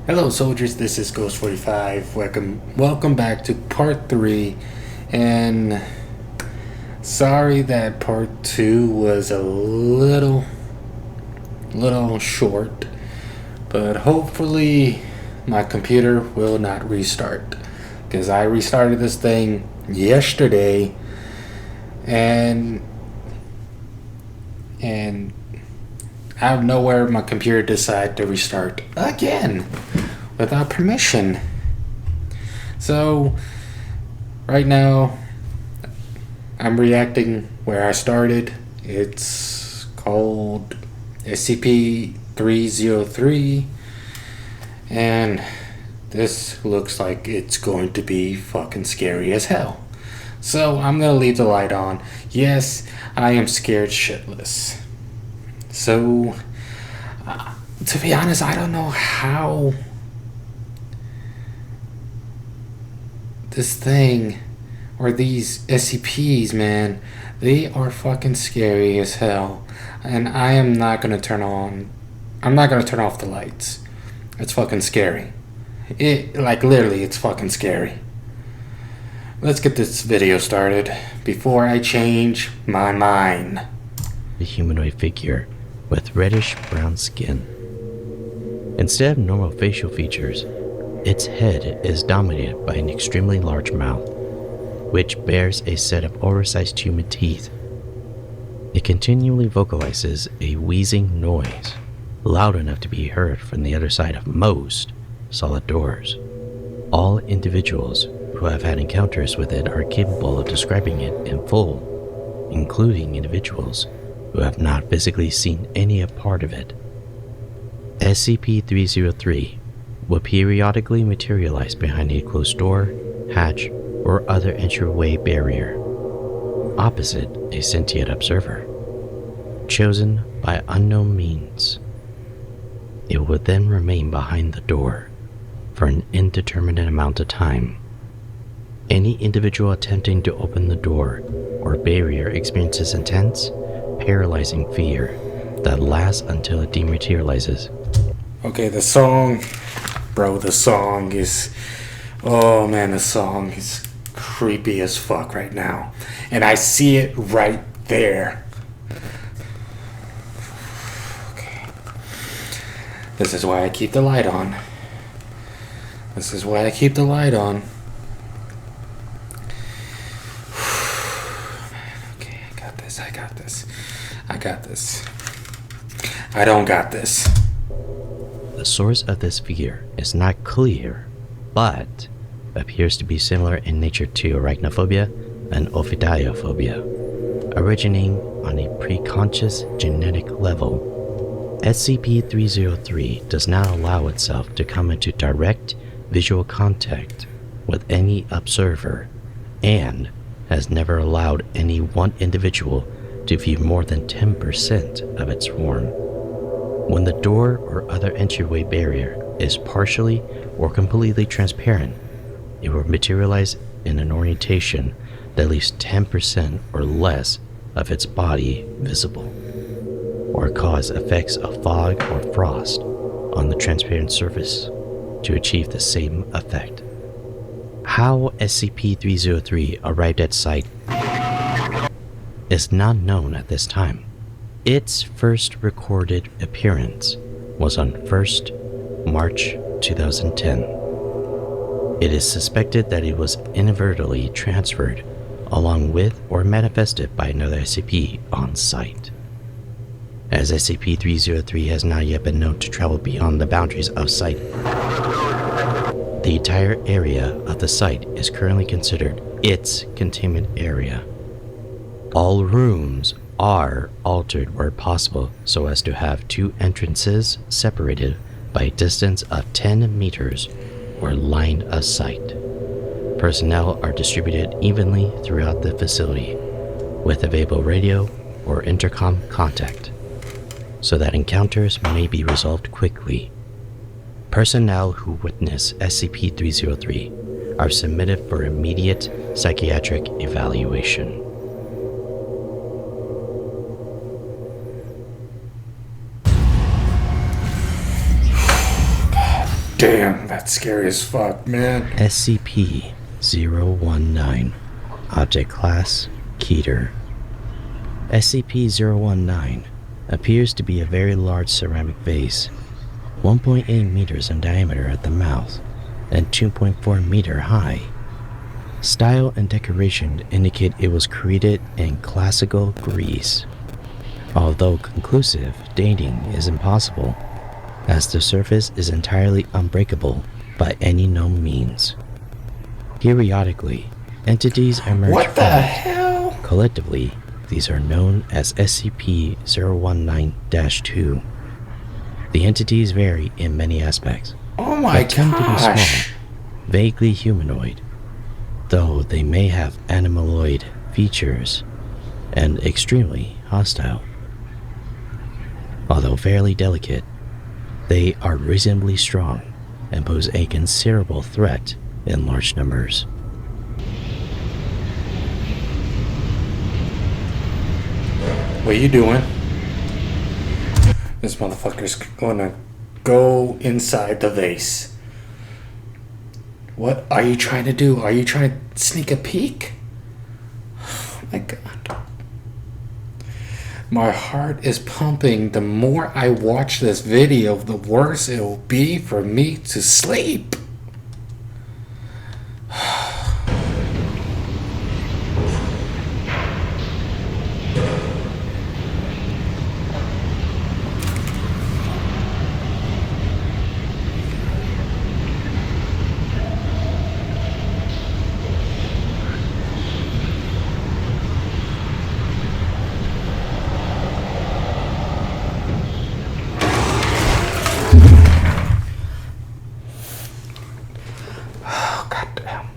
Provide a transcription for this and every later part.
Hello, soldiers. This is Ghost 45. Welcome back to part 3. And sorry that part 2 was a little short, but hopefully my computer will not restart, because I restarted this thing yesterday, and out of nowhere my computer decided to restart again without permission. So right now I'm reacting where I started. It's called SCP-303, and this looks like it's going to be fucking scary as hell. So I'm gonna leave the light on. Yes, I am scared shitless. So, to be honest, I don't know how this thing, or these SCPs, man, they are fucking scary as hell. And I'm not gonna turn off the lights. It's fucking scary. Literally, it's fucking scary. Let's get this video started before I change my mind. A humanoid figure with reddish-brown skin. Instead of normal facial features, its head is dominated by an extremely large mouth, which bears a set of oversized human teeth. It continually vocalizes a wheezing noise, loud enough to be heard from the other side of most solid doors. All individuals who have had encounters with it are capable of describing it in full, including individuals who have not physically seen any part of it. SCP-303 will periodically materialize behind a closed door, hatch, or other entryway barrier, opposite a sentient observer, chosen by unknown means. It will then remain behind the door for an indeterminate amount of time. Any individual attempting to open the door or barrier experiences intense, paralyzing fear that lasts until it dematerializes. Okay, the song is, oh man, the song is creepy as fuck right now. And I see it right there. Okay. This is why I keep the light on. Okay, I got this. I don't got this. The source of this fear is not clear, but appears to be similar in nature to arachnophobia and ophidiophobia, originating on a preconscious genetic level. SCP-303 does not allow itself to come into direct visual contact with any observer, and has never allowed any one individual to view more than 10% of its form. When the door or other entryway barrier is partially or completely transparent, it will materialize in an orientation that leaves 10% or less of its body visible, or cause effects of fog or frost on the transparent surface to achieve the same effect. How SCP-303 arrived at site is not known at this time. Its first recorded appearance was on 1st March 2010. It is suspected that it was inadvertently transferred along with or manifested by another SCP on site. As SCP-303 has not yet been known to travel beyond the boundaries of site, the entire area of the site is currently considered its containment area. All rooms are altered where possible so as to have two entrances separated by a distance of 10 meters or line of sight. Personnel are distributed evenly throughout the facility with available radio or intercom contact so that encounters may be resolved quickly. Personnel who witness SCP-303 are submitted for immediate psychiatric evaluation. Damn, that's scary as fuck, man. SCP-019. Object Class Keter. SCP-019 appears to be a very large ceramic vase, 1.8 meters in diameter at the mouth and 2.4 meter high. Style and decoration indicate it was created in classical Greece. Although conclusive dating is impossible, as the surface is entirely unbreakable by any known means. Periodically, entities emerge What from the it. hell? Collectively, these are known as SCP-019-2. The entities vary in many aspects, Oh my but tend to be gosh. small, vaguely humanoid, though they may have animaloid features, and extremely hostile. Although fairly delicate, they are reasonably strong and pose a considerable threat in large numbers. What are you doing? This motherfucker's gonna go inside the vase. What are you trying to do? Are you trying to sneak a peek? Oh my god. My heart is pumping. The more I watch this video, the worse it will be for me to sleep. Oh, goddamn.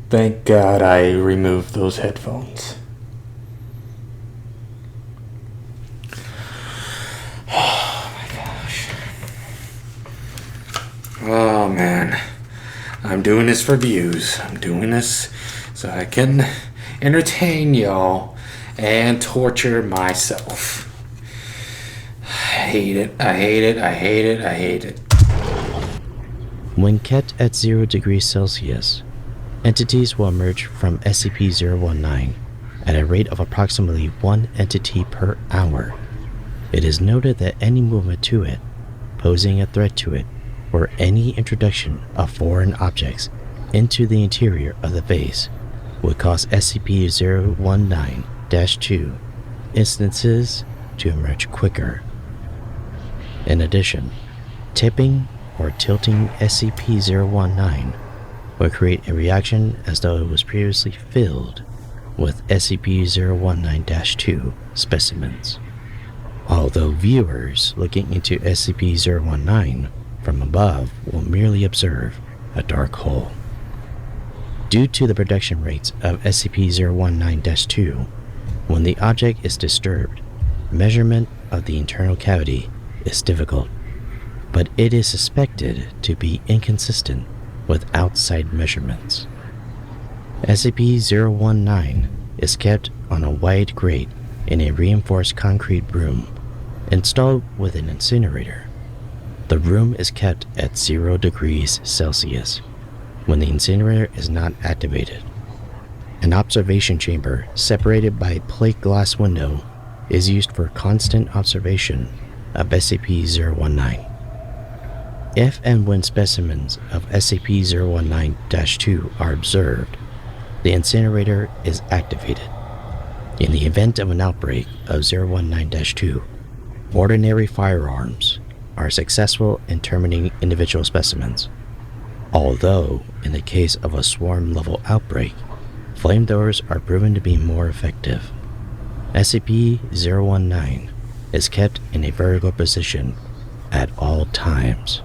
Thank God I removed those headphones. Oh my gosh. Oh man. I'm doing this for views. I'm doing this so I can entertain y'all and torture myself. I hate it. I hate it. I hate it. I hate it. When kept at 0 degrees Celsius, entities will emerge from SCP-019 at a rate of approximately 1 entity per hour. It is noted that any movement to it, posing a threat to it, or any introduction of foreign objects into the interior of the vase would cause SCP-019-2 instances to emerge quicker. In addition, tipping or tilting SCP-019 will create a reaction as though it was previously filled with SCP-019-2 specimens. Although viewers looking into SCP-019 from above will merely observe a dark hole. Due to the production rates of SCP-019-2, when the object is disturbed, measurement of the internal cavity is difficult, but it is suspected to be inconsistent with outside measurements. SCP-019 is kept on a wide grate in a reinforced concrete room installed with an incinerator. The room is kept at 0 degrees Celsius when the incinerator is not activated. An observation chamber separated by a plate glass window is used for constant observation of SCP-019. If and when specimens of SCP-019-2 are observed, the incinerator is activated. In the event of an outbreak of 019-2, ordinary firearms are successful in terminating individual specimens. Although, in the case of a swarm-level outbreak, flamethrowers are proven to be more effective. SCP-019 is kept in a vertical position at all times.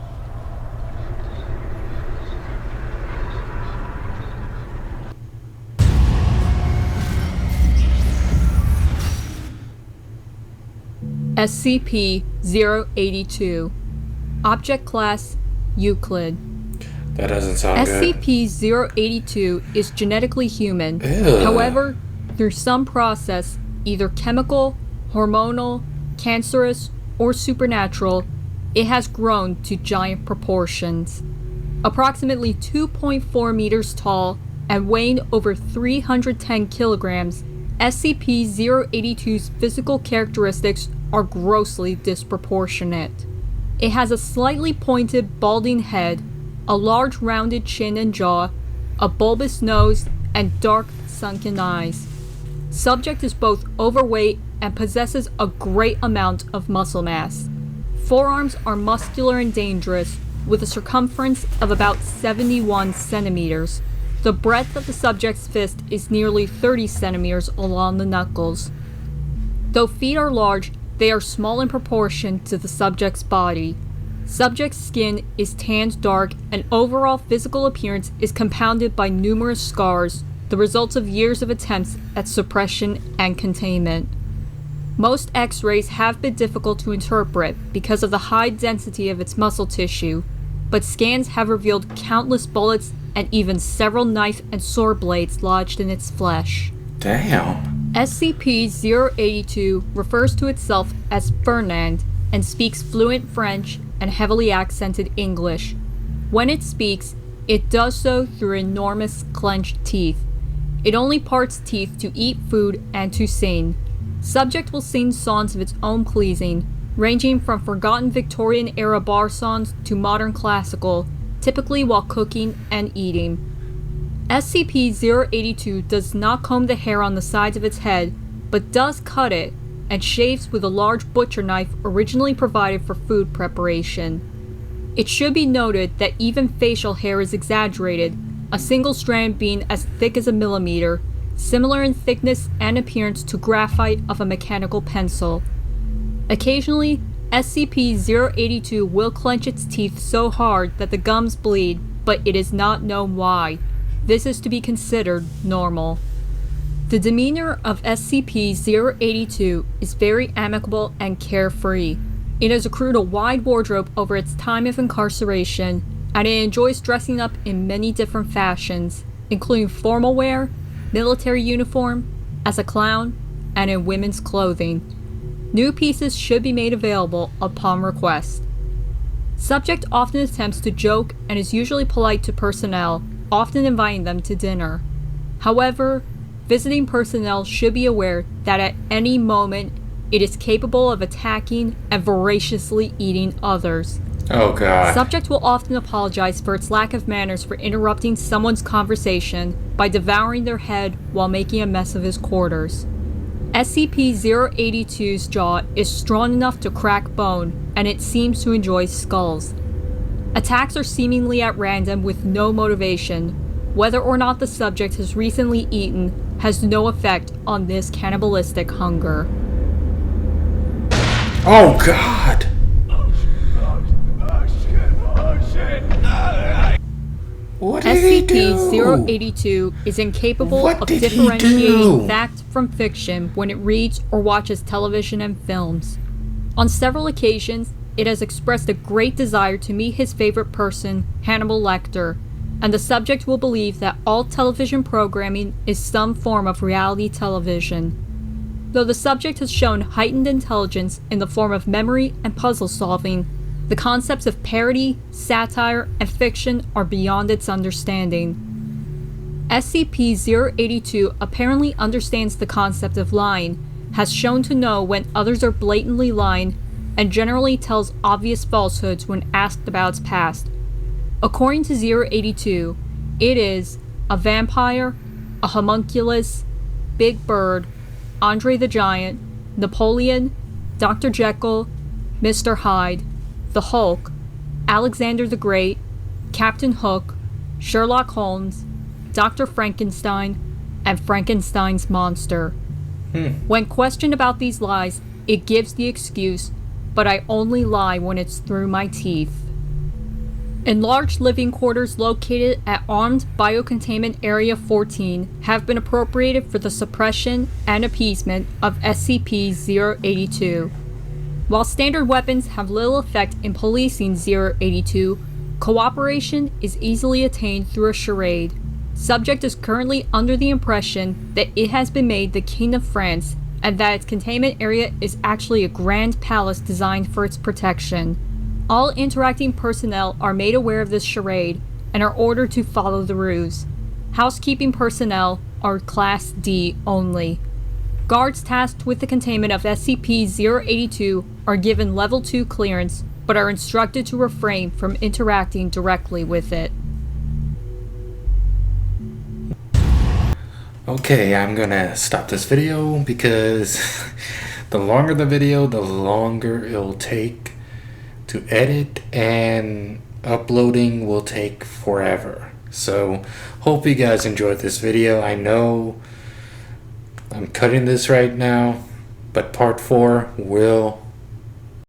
SCP-082. Object Class Euclid. That doesn't sound good. SCP-082 is genetically human. Ew. However, through some process, either chemical, hormonal, cancerous, or supernatural, it has grown to giant proportions. Approximately 2.4 meters tall and weighing over 310 kilograms, SCP-082's physical characteristics are grossly disproportionate. It has a slightly pointed, balding head, a large rounded chin and jaw, a bulbous nose, and dark, sunken eyes. Subject is both overweight and possesses a great amount of muscle mass. Forearms are muscular and dangerous, with a circumference of about 71 centimeters. The breadth of the subject's fist is nearly 30 centimeters along the knuckles. Though feet are large, they are small in proportion to the subject's body. Subject's skin is tanned dark, and overall physical appearance is compounded by numerous scars, the results of years of attempts at suppression and containment. Most X-rays have been difficult to interpret because of the high density of its muscle tissue, but scans have revealed countless bullets and even several knife and sword blades lodged in its flesh. Damn. SCP-082 refers to itself as Fernand and speaks fluent French and heavily accented English. When it speaks, it does so through enormous clenched teeth. It only parts teeth to eat food and to sing. Subject will sing songs of its own pleasing, ranging from forgotten Victorian-era bar songs to modern classical, typically while cooking and eating. SCP-082 does not comb the hair on the sides of its head, but does cut it, and shaves with a large butcher knife originally provided for food preparation. It should be noted that even facial hair is exaggerated, a single strand being as thick as a millimeter, similar in thickness and appearance to graphite of a mechanical pencil. Occasionally, SCP-082 will clench its teeth so hard that the gums bleed, but it is not known why. This is to be considered normal. The demeanor of SCP-082 is very amicable and carefree. It has accrued a wide wardrobe over its time of incarceration, and it enjoys dressing up in many different fashions, including formal wear, military uniform, as a clown, and in women's clothing. New pieces should be made available upon request. Subject often attempts to joke and is usually polite to personnel, often inviting them to dinner. However, visiting personnel should be aware that at any moment it is capable of attacking and voraciously eating others. Oh god. Subject will often apologize for its lack of manners for interrupting someone's conversation by devouring their head while making a mess of his quarters. SCP-082's jaw is strong enough to crack bone, and it seems to enjoy skulls. Attacks are seemingly at random with no motivation. Whether or not the subject has recently eaten has no effect on this cannibalistic hunger. Oh god! What did he do? SCP-082 is incapable What of did he differentiating do? fact from fiction when it reads or watches television and films. On several occasions, it has expressed a great desire to meet his favorite person, Hannibal Lecter, and the subject will believe that all television programming is some form of reality television. Though the subject has shown heightened intelligence in the form of memory and puzzle solving, the concepts of parody, satire, and fiction are beyond its understanding. SCP-082 apparently understands the concept of lying, has shown to know when others are blatantly lying, and generally tells obvious falsehoods when asked about its past. According to 082, it is a vampire, a homunculus, Big Bird, Andre the Giant, Napoleon, Dr. Jekyll, Mr. Hyde, the Hulk, Alexander the Great, Captain Hook, Sherlock Holmes, Dr. Frankenstein, and Frankenstein's monster. When questioned about these lies, it gives the excuse, but I only lie when it's through my teeth. Enlarged living quarters located at Armed Biocontainment Area 14 have been appropriated for the suppression and appeasement of SCP-082. While standard weapons have little effect in policing 082, cooperation is easily attained through a charade. Subject is currently under the impression that it has been made the King of France and that its containment area is actually a grand palace designed for its protection. All interacting personnel are made aware of this charade and are ordered to follow the ruse. Housekeeping personnel are Class D only. Guards tasked with the containment of SCP-082 are given Level 2 clearance, but are instructed to refrain from interacting directly with it. Okay, I'm gonna stop this video because the longer the video, the longer it'll take to edit, and uploading will take forever. So hope you guys enjoyed this video. I know I'm cutting this right now, but part 4 will